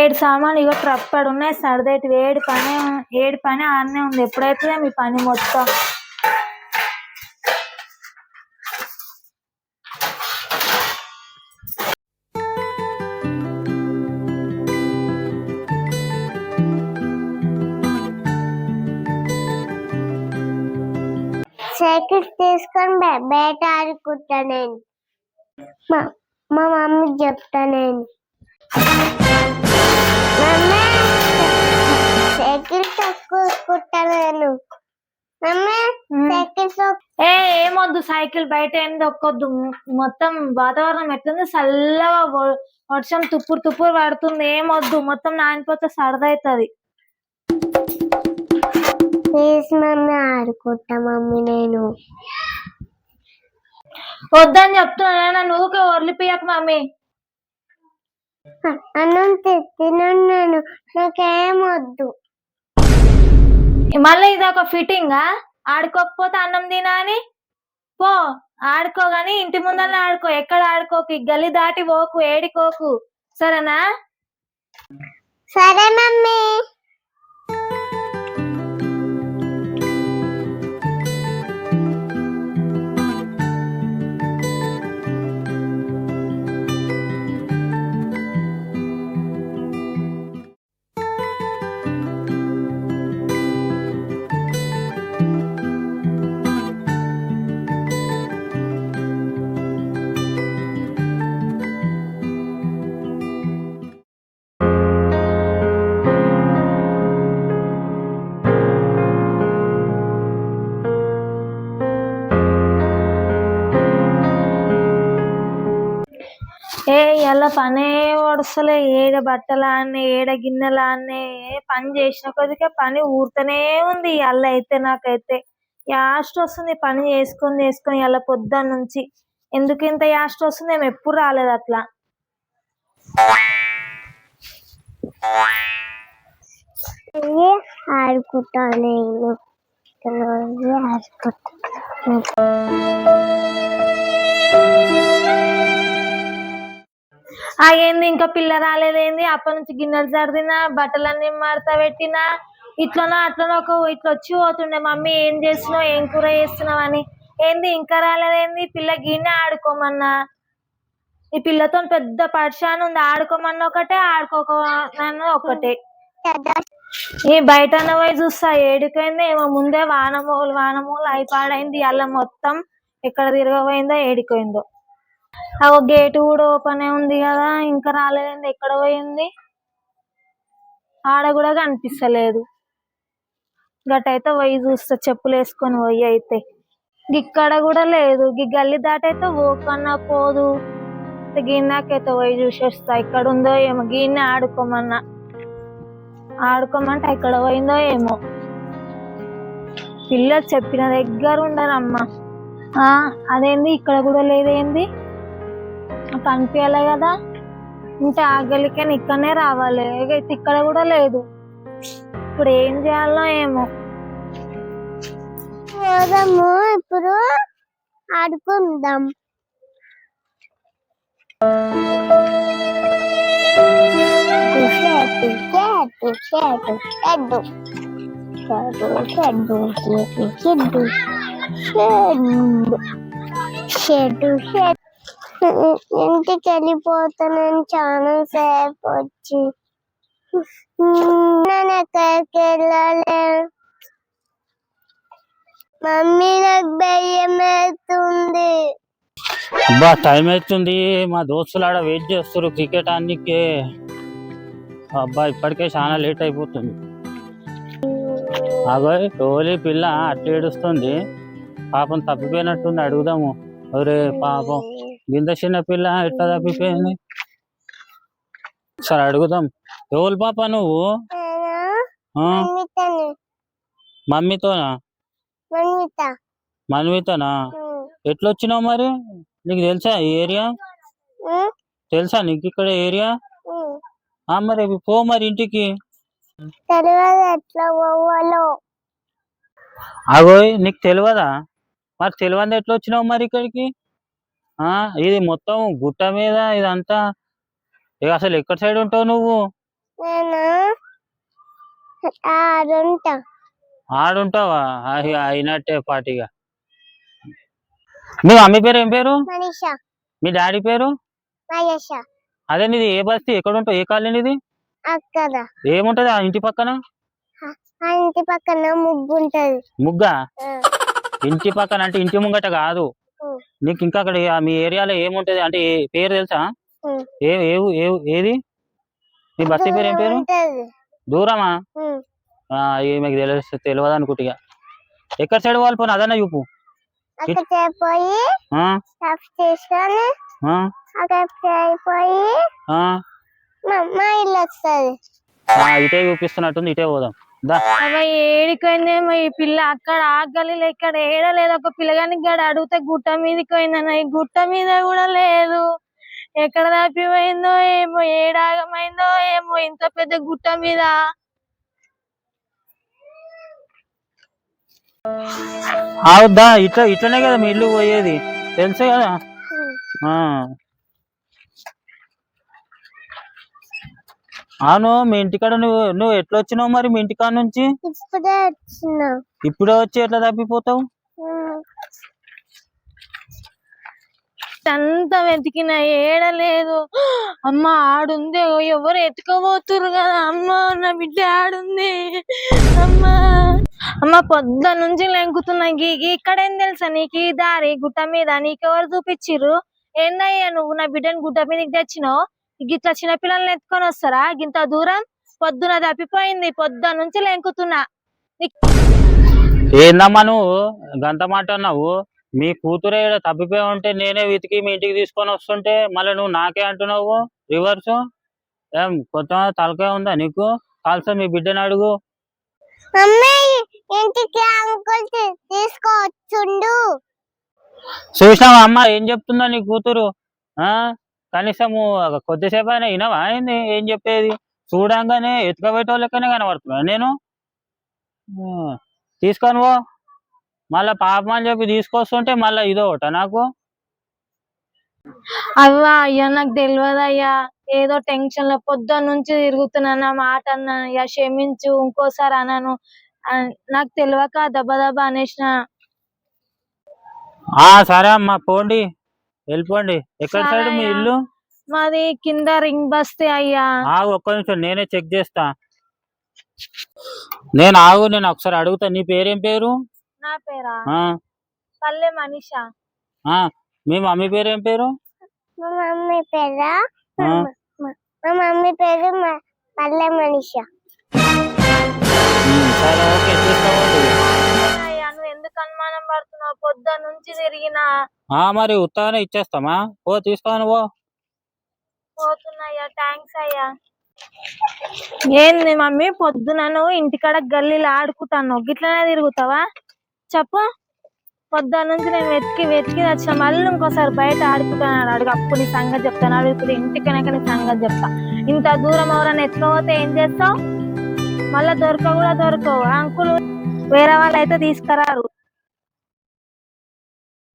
ఏడు సామాన్లు ఇగో ట్రప్పడు ఉన్నాయి సర్దేటి ఏడు పని ఆడనే ఉంది. ఎప్పుడైతే మీ పని మొత్తం సైకిల్ తీసుకొని బయట ఆడుకుంటా నేను. మా మమ్మీ చెప్తా నేను సైకిల్ తక్కువ నేను. ఏమొద్దు సైకిల్ బయట ఏం దొక్కొద్దు. మొత్తం వాతావరణం ఎట్లుంది చల్లగా వర్షం తుప్పురు తుప్పురు పడుతుంది. ఏమొద్దు మొత్తం నానిపోతే సరదవుతుంది. ప్లీజ్ మమ్మీ ఆడుకుంటా మమ్మీ నేను. వద్దని చెప్తున్నా నువ్వుకే ఒర్లిపియకు మమ్మీ. అన్నం తిన్నాను నాకేమొద్దు. మళ్ళీ ఇది ఒక ఫిట్టింగా ఆడుకోకపోతే అన్నం తినా అని పో ఆడుకో గాని ఇంటి ముందర ఆడుకో. ఎక్కడ ఆడుకోకు, గల్లి దాటి పోకు, ఏడికోకు సరేనా? సరే మమ్మీ. ఇలా పనే వడుస్తలే. ఏడ బట్టలాన్నే ఏడ గిన్నెలాన్నే పని చేసిన కొద్దిగా పని ఊరుతూనే ఉంది. అల్ల అయితే నాకైతే యాస్ట్ వస్తుంది పని చేసుకొని అలా పొద్దున్న నుంచి. ఎందుకు ఇంత యాస్ట్ వస్తుంది? ఏమి ఎప్పుడు రాలేదు అట్లా. ఆడుకుంటా నేను ఏంది ఇంకా పిల్ల రాలేదేంది? అప్పటి నుంచి గిన్నెలు సర్దినా, బట్టలన్నీ మడత పెట్టినా, ఇట్లనో అట్లనో ఇట్లా వచ్చి పోతుండే. మమ్మీ ఏం చేస్తున్నావు, ఏం కూర చేస్తున్నావు అని. ఏంది ఇంకా రాలేదేంది? పిల్ల గిన్నె ఆడుకోమన్నా. ఈ పిల్లతో పెద్ద పరిశాన్ ఉంది. ఆడుకోమన్నా ఒకటే, ఆడుకోకమన్నా ఒకటే. ఈ బయట పోయి చూస్తా ఏడిపోయిందో ఏమో. ముందే వానమూలు అయిపాడైంది. అలా మొత్తం ఎక్కడ తిరగబోయిందో ఏడిపోయిందో. గేటు కూడా ఓపెన్ ఉంది కదా, ఇంకా రాలేదండి. ఎక్కడ పోయింది? ఆడ కూడా కనిపిస్తలేదు. గట్టయితే పోయి చూస్తా, చెప్పులు వేసుకొని పోయి. అయితే ఇక్కడ కూడా లేదు. గల్లి దాటైతే ఓకన్నా పోదు. గిన్నెకైతే పోయి చూసేస్తా ఎక్కడ ఉందో ఏమో. గిన్నె ఆడుకోమంటే ఎక్కడ పోయిందో ఏమో. పిల్లలు చెప్పిన దగ్గర ఉండరమ్మా. అదేంది ఇక్కడ కూడా లేదేంది? కనిపించాలి కదా. అంటే ఆ గల్లికైనా ఇక్కడనే రావాలి. అయితే ఇక్కడ కూడా లేదు. ఇప్పుడు ఏం చేయాలో ఏమో. ఇప్పుడు ఆడుకుందాం. ఇంటికి వెళ్ళిపోతానని చాలా సేపు వచ్చి నేను ఎక్కడికి వెళ్ళాలి. మమ్మీ నాకు భయం అవుతుంది. అబ్బా టైం అవుతుంది. మా దోస్తులు ఆడ వెయిట్ చేస్తారు క్రికెట్ ఆడనీకే. అబ్బా ఇప్పటికే చాలా లేట్ అయిపోతుంది. అగో ఓలీ పిల్ల అట్లా ఏడుస్తుంది. పాపం తప్పిపోయినట్టుంది. అడుగుదాము. ఒరే పాపం గింత చిన్న పిల్ల ఎట్లా తప్పిపోయింది? సరే అడుగుదాం. ఎవరు పాప నువ్వు? మమ్మీతోనా? మన్వితనా? ఎట్లొచ్చినావు మరి? నీకు తెలుసా ఈ ఏరియా? తెలుసా నీకు ఇక్కడ ఏరియా? మరి పో మరి ఇంటికి. అగో నీకు తెలియదా? మరి తెలియదు ఎట్లా వచ్చినావు మరి ఇక్కడికి? ఇది మొత్తం గుట్ట మీద ఇదంతా. అసలు ఎక్కడ సైడ్ ఉంటావు నువ్వు? నేను ఆడుంటా. ఆడుంటావా? అయినట్టే పాటిగా. మీ మమ్మీ పేరు ఏం పేరు? మనీషా. మీ డాడీ పేరు? మహేష. అదే నీది ఏ బస్తీ? ఎక్కడ ఉంటావు? ఏ కాలనీ నీది? అక్కడ ఏముంటది ఆ ఇంటి పక్కన? ఆ ఇంటి పక్కన ముగ్గు ఉంటది. ముగ్గా? ఇంటి పక్కన అంటే ఇంటి ముంగట కాదు. నీకు ఇంకా అక్కడ మీ ఏరియాలో ఏముంటది అంటే పేరు తెలుసా? ఏది మీ బస్తీ పేరు ఏం పేరు? దూరమా? మీకు తెలియదు అనుకుంటా. ఎక్కడ సైడ్ వాళ్ళు పోను అదన్నా చూపు. అక్కడ పోయి చేసుకొని పోయి మా ఇల్లు వస్తుంది. ఇటే చూపిస్తున్నట్టుంది, ఇటే పోదాం. ఏడిపోయిందేమో ఈ పిల్ల. అక్కడ ఆగలిలో ఇక్కడ ఏడలేదు. ఒక పిల్లగానికి గడ అడిగితే గుట్ట మీదకి పోయిందన్న. ఈ గుట్ట మీద కూడా లేదు. ఎక్కడ తప్పిపోయిందో ఏమో, ఏడాగమైందో ఏమో ఇంత పెద్ద గుట్ట మీద. అవుద్దా? ఇట్లనే కదా మీ ఇల్లు పోయేది, తెలుసు కదా. అవును, మీ ఇంటికాడ నువ్వు ఎట్లా వచ్చినావు మరి? మీ ఇంటికాడ నుంచి ఇప్పుడే వచ్చి ఎట్లా తప్పిపోతావు? అంతా వెతికిన ఏడలేదు. అమ్మ ఆడుంది, ఎవరు ఎత్తుకోబోతురు కదా. అమ్మ నా బిడ్డ ఆడుంది. అమ్మ పొద్దు నుంచి లెంకుతున్నా. ఇక్కడేం తెలుసా నీకు ఈ దారి గుట్ట మీద? నీకెవరు చూపించిర్రు? ఏందయ్యా నువ్వు నా బిడ్డని గుట్ట మీదకి తెచ్చినావు? గిట్లా చిన్నపిల్లల్ని ఎత్తుకొని వస్తారా గింత దూరం? పొద్దున తప్పిపోయింది, పొద్దు నుంచి లెంకుతున్నా. ఏందమ్మా నువ్వు గంత మాట అన్నావు? మీ కూతురే తప్పిపోయి ఉంటే నేనే వెతికి మీ ఇంటికి తీసుకొని వస్తుంటే మళ్ళీ నువ్వు నాకే అంటున్నావు రివర్స్. ఏం కొత్త తలకాయ ఉందా నీకు? కాల్సో మీ బిడ్డని అడుగు. చూసినావా అమ్మ ఏం చెప్తుందా నీ కూతురు? కనీసము కొద్దిసేపు అయినా వినవా? ఏం చెప్పేది? చూడంగానే ఎత్తుకబెట్టేవాళ్ళకనే కనబడుతున్నా నేను. తీసుకొని పో. మళ్ళా పాపం అని చెప్పి తీసుకొస్తుంటే మళ్ళా ఇదోట నాకు. అవ్వా అయ్యా నాకు తెలియదు అయ్యా. ఏదో టెన్షన్ లో పొద్దు నుంచి తిరుగుతున్నా. మాట అన్నాను అయ్యా, క్షమించు. ఇంకోసారి అన్నాను. నాకు తెలియక దెబ్బ దెబ్బ అనేసిన. సరే అమ్మా పోండి, వెళ్ళిపోండి. ఎక్కడ సైడ్ మీ ఇల్లు? మాది కింద రింగ్ బస్తీ అయ్యా. ఒక్క నిమిషం నేనే చెక్ చేస్తా. నేను ఒకసారి అడుగుతా. నీ పేరేం పేరు? నా పేరా? పల్లె మనీషా. మీ మమ్మీ పేరు ఏం పేరు? మా మమ్మీ పేరు పల్లె మనీషా. సరే ఓకే, తీసుకోండి. నువ్వు ఎందుకు అనుమానం పడుతున్నావు? పొద్దు నుంచి తిరిగినా. మరి ఉత్తగానే ఇచ్చేస్తామా? తీసుకోను పోతున్నాయ్యా. థ్యాంక్స్ అయ్యా. ఏంది మమ్మీ పొద్దున నువ్వు ఇంటికాడ గల్లీలో ఆడుకుంటాను, గిట్లనే తిరుగుతావా? చెప్పు. పొద్దున్న నుంచి నేను వెతికి వచ్చిన. మళ్ళీ ఇంకోసారి బయట ఆడుకుంటాను. అడుగు, అప్పుడు నీ సంగతి చెప్తాను. అడుగుతుంది ఇంటికనక నీ సంగతి చెప్తా. ఇంత దూరం ఎవరైనా ఎత్తుకోపోతే ఏం చేస్తావు? మళ్ళీ దొరకవు. అంకులు వేరే వాళ్ళు అయితే తీసుకురారు.